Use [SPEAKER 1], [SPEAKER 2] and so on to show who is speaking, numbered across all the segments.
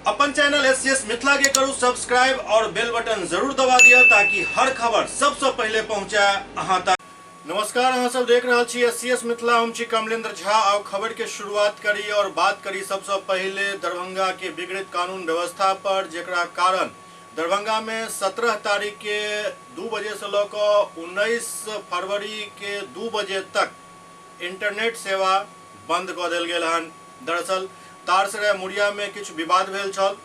[SPEAKER 1] अपन channel SCS Mithila के करू subscribe और बेल बटन जरूर दबा दिया ताकि हर खबर सबसे पहले पहुंचा अहां तक। नमस्कार, अहां सब देख रहे छी एससीएस मिथिला। हम छी कमलेंद्र झा। और खबर के शुरुआत करी और बात करी सबसे पहले दरभंगा के बिगड़ित कानून व्यवस्था पर, जेकरा कारण दरभंगा में 17 तारीख के 2 बजे से लेकर 19 फरवरी के 2 बजे तक इंटरनेट सेवा बंद कर देल गेल हन। दरअसल तारसराय मुड़िया में कुछ विवाद भेल छल।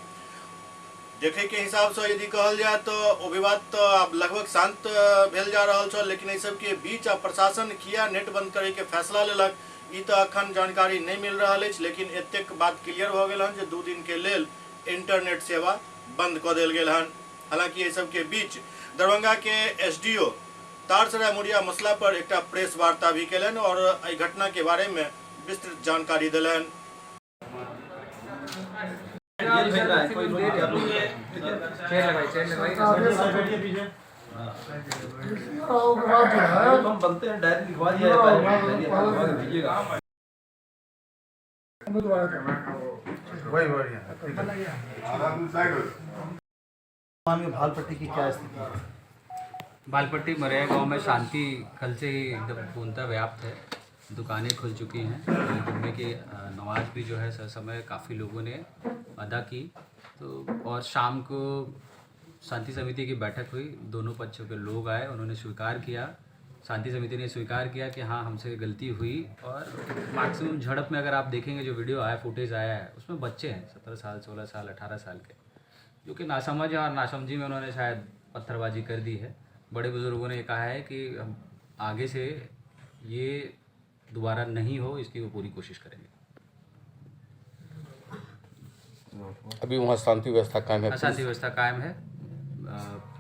[SPEAKER 1] देखे के हिसाब से यदि कहल जाए तो वो विवाद तो अब लगभग शांत भेल जा रहा छल, लेकिन इस सब के बीच अब प्रशासन किया नेट बंद करे के फैसला लेलक ई तो अखन जानकारी नहीं मिल रहा है। लेकिन एतेक बात क्लियर हो गया हन जे 2 दिन के लेल इंटरनेट सेवा बंद कर देल गेल हन। हालांकि इस सब के बीच दरभंगा के एसडीओ तारसराय मुड़िया मसला पर एक प्रेस वार्ता भी कैलन और एहि घटना के बारे में विस्तृत जानकारी दिलन।
[SPEAKER 2] हम बनते हैं डायरेक्ट लिखवा दिया है, भालपट्टी की क्या स्थिति है?
[SPEAKER 3] भालपट्टी मरैया गांव में शांति कल से ही एकदम पूर्णतः व्याप्त है। दुकानें खुल चुकी हैं। जुम्मे की नमाज भी जो है समय काफ़ी लोगों ने अदा की। तो और शाम को शांति समिति की बैठक हुई। दोनों पक्षों के लोग आए, उन्होंने स्वीकार किया, शांति समिति ने स्वीकार किया कि हाँ हमसे गलती हुई। और मैक्सिमम झड़प में अगर आप देखेंगे जो वीडियो आया, फुटेज आया है, उसमें बच्चे हैं 17 साल 16 साल 18 साल के, जो कि नासमझ और नासमझी में उन्होंने शायद पत्थरबाजी कर दी है। बड़े बुजुर्गों ने कहा है कि हम आगे से ये दोबारा नहीं हो, इसकी वो पूरी कोशिश करेंगे।
[SPEAKER 4] अभी वहाँ शांति व्यवस्था कायम है?
[SPEAKER 3] शांति व्यवस्था कायम है।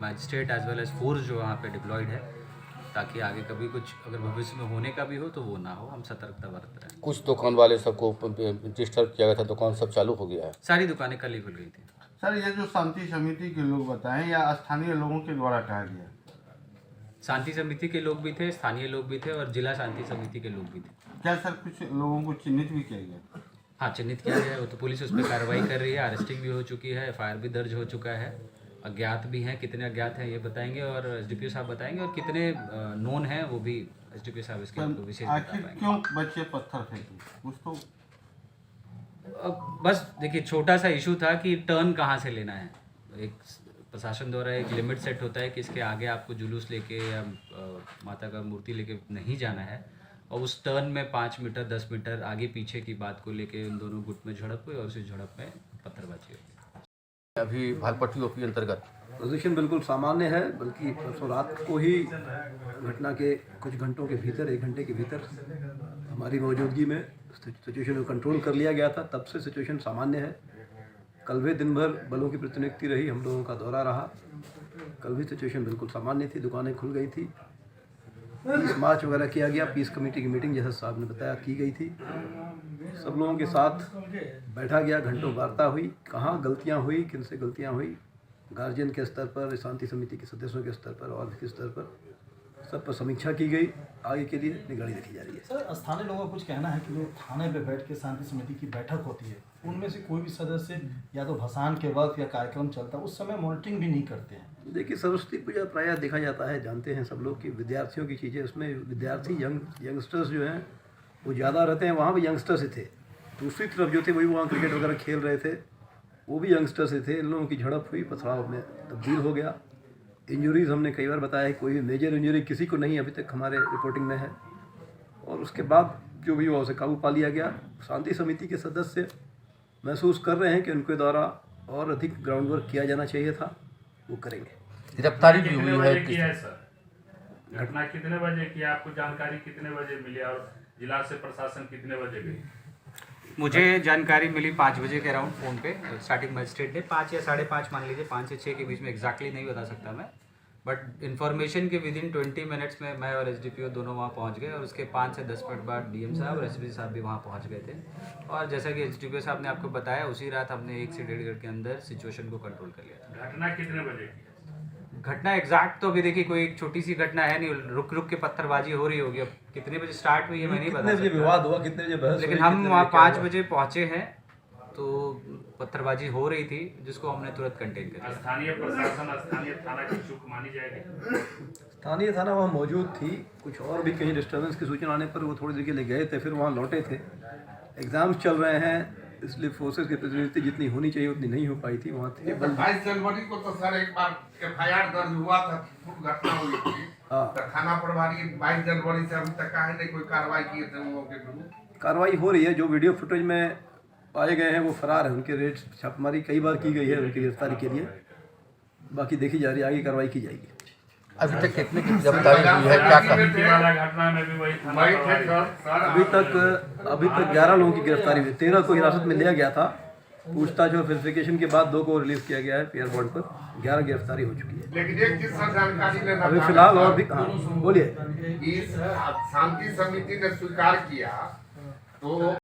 [SPEAKER 3] Magistrate as well as force जो वहाँ पे डिप्लॉयड है, ताकि आगे कभी कुछ अगर भविष्य में होने का भी हो तो वो ना हो। हम सतर्कता बरत रहे हैं।
[SPEAKER 4] कुछ दुकान वाले सबको डिस्टर्ब किया गया था, दुकान सब चालू हो गया है?
[SPEAKER 3] सारी दुकानें कल ही खुल गई थी।
[SPEAKER 5] सर, ये जो शांति समिति के लोग बताएं या स्थानीय लोगों के द्वारा कहा गया?
[SPEAKER 3] शांति समिति के लोग भी थे, स्थानीय लोग भी थे और जिला शांति समिति के लोग भी थे।
[SPEAKER 5] क्या सर कुछ लोगों को चिन्हित भी किया गया?
[SPEAKER 3] हाँ, चिन्हित किया गया है। वो तो पुलिस उस पर कार्रवाई कर रही है। अरेस्टिंग भी हो चुकी है, एफआईआर भी दर्ज हो चुका है। अज्ञात भी हैं, कितने अज्ञात हैं ये बताएंगे और एसडीपीओ साहब बताएंगे, और कितने नोन हैं वो भी एसडीपीओ साहब इसके विशेष बता पाएंगे।
[SPEAKER 5] क्यों बच्चे पत्थर फेंके कुछ तो?
[SPEAKER 3] बस देखिए, छोटा सा इशू था कि टर्न कहाँ से लेना है। एक प्रशासन द्वारा एक लिमिट सेट होता है कि इसके आगे आपको जुलूस लेके या माता का मूर्ति लेके नहीं जाना है, और उस टर्न में 5 मीटर 10 मीटर आगे पीछे की बात को लेके उन दोनों गुट में झड़प हुई और उसी झड़प में पत्थरबाजी हुई।
[SPEAKER 4] अभी भालपट्टी ओपी अंतर्गत
[SPEAKER 2] पोजीशन बिल्कुल सामान्य है, बल्कि परसों रात को ही घटना के कुछ घंटों के भीतर, 1 घंटे के भीतर हमारी मौजूदगी में सिचुएशन को कंट्रोल कर लिया गया था। तब से सिचुएशन सामान्य है। कल भी दिन भर बलों की प्रतिनियुक्ति रही, हम लोगों का दौरा रहा। कल भी सिचुएशन बिल्कुल सामान्य थी, दुकानें खुल गई थी, पीस मार्च वगैरह किया गया, पीस कमेटी की मीटिंग जैसा साहब ने बताया की गई थी। सब लोगों के साथ बैठा गया, घंटों वार्ता हुई, कहाँ गलतियाँ हुई, किन से गलतियाँ हुई, गार्जियन के स्तर पर, शांति समिति के सदस्यों के स्तर पर और के स्तर पर, सब पर समीक्षा की गई। आगे के लिए निगरानी रखी जा रही है।
[SPEAKER 6] सर, स्थानीय लोगों का कुछ कहना है कि जो थाने पे बैठ के शांति समिति की बैठक होती है, उनमें से कोई भी सदस्य या तो भसान के वक्त या कार्यक्रम चलता है उस समय मॉनिटरिंग भी नहीं करते हैं।
[SPEAKER 2] देखिए, सरस्वती पूजा प्रायः देखा जाता है, जानते हैं सब लोग कि विद्यार्थियों की चीज़ें, उसमें विद्यार्थी यंगस्टर्स जो हैं वो ज़्यादा रहते हैं। वहाँ भी यंगस्टर्स ही थे। दूसरी तरफ जो थे वही वहाँ क्रिकेट वगैरह खेल रहे थे, वो भी यंगस्टर्स ही थे। इन लोगों की झड़प हुई, पथराव में तब्दील हो गया। इंजरीज हमने कई बार बताया है, कोई भी मेजर इंजरी किसी को नहीं अभी तक हमारे रिपोर्टिंग में है। और उसके बाद जो भी हुआ उसे काबू पा लिया गया। शांति समिति के सदस्य महसूस कर रहे हैं कि उनके द्वारा और अधिक ग्राउंड वर्क किया जाना चाहिए था, वो करेंगे।
[SPEAKER 4] गिरफ्तारी भी हुई है
[SPEAKER 7] सर? घटना कितने बजे की, आपको जानकारी कितने बजे मिली और जिला से प्रशासन कितने बजे गई?
[SPEAKER 3] मुझे जानकारी मिली 5 बजे के अराउंड फ़ोन पे। स्टार्टिंग मजिस्ट्रेट ने 5 या 5:30 मान लीजिए, 5 से 6 के बीच में, एग्जैक्टली नहीं बता सकता मैं, बट इन्फॉर्मेशन के विदिन 20 मिनट्स में मैं और एसडीपीओ दोनों वहाँ पहुँच गए। और उसके 5 से 10 मिनट बाद डीएम साहब और एसपी साहब भी वहाँ पहुँच गए थे। और जैसा कि एसडीपीओ साहब ने आपको बताया, उसी रात हमने 1 से 1.5 घंटे के अंदर सिचुएशन को कंट्रोल कर लिया था।
[SPEAKER 7] घटना कितने बजे की?
[SPEAKER 3] घटना एग्जैक्ट तो अभी देखिए कोई छोटी सी घटना है नहीं, रुक रुक के पत्थरबाजी हो रही होगी। अब कितने बजे स्टार्ट हुई है मैं नहीं बता सकता,
[SPEAKER 2] विवाद हुआ, कितने बजे बहस,
[SPEAKER 3] लेकिन हम वहाँ 5 बजे पहुँचे हैं। तो पत्थरबाजी हो रही थी, जिसको हमने तुरंत कंटेन कर दिया।
[SPEAKER 7] स्थानीय प्रशासन, स्थानीय थाना की चूक मानी जाएगी।
[SPEAKER 2] स्थानीय थाना वहाँ मौजूद थी, कुछ और भी कहीं डिस्टर्बेंस की सूचना आने पर वो थोड़ी देर के लिए गए थे, फिर वहाँ लौटे थे। एग्ज़ाम्स चल रहे हैं, इसलिए फोर्सेस की प्रतिनिधि जितनी होनी चाहिए उतनी नहीं हो पाई थी, वहाँ थे।
[SPEAKER 8] 22 जनवरी को तो सर एक बार FIR दर्ज हुआ था, घटना हुई थी।
[SPEAKER 2] हाँ।
[SPEAKER 8] तो थाना प्रभारी 22 जनवरी से अभी तक काहे नहीं कोई कार्रवाई किए थे उन लोगों के विरुद्ध?
[SPEAKER 2] कार्रवाई हो रही है, जो वीडियो फुटेज में पाए गए हैं वो फरार है, उनके रेट छापेमारी कई बार की गई है उनकी गिरफ्तारी के लिए, बाकी देखी जा रही है, आगे कार्रवाई की जाएगी।
[SPEAKER 4] अभी तक कितने की गिरफ्तारी हुई है, क्या
[SPEAKER 7] समिति वाला घटना में भी वही थाना
[SPEAKER 8] वही थे
[SPEAKER 7] प्रभारी।
[SPEAKER 8] सर।
[SPEAKER 2] अभी तक 11 लोगों की गिरफ्तारी हुई, 13 को हिरासत में लिया गया था, पूछताछ और वेरिफिकेशन के बाद 2 को रिलीज किया गया है पीआर बॉन्ड पर, 11 गिरफ्तारी हो चुकी है।
[SPEAKER 8] लेकिन एक चीज सर जानकारी लेना
[SPEAKER 2] अभी
[SPEAKER 8] था।
[SPEAKER 2] फिलहाल और भी बोलिए।
[SPEAKER 8] इस शांति समिति ने स्वीकार किया तो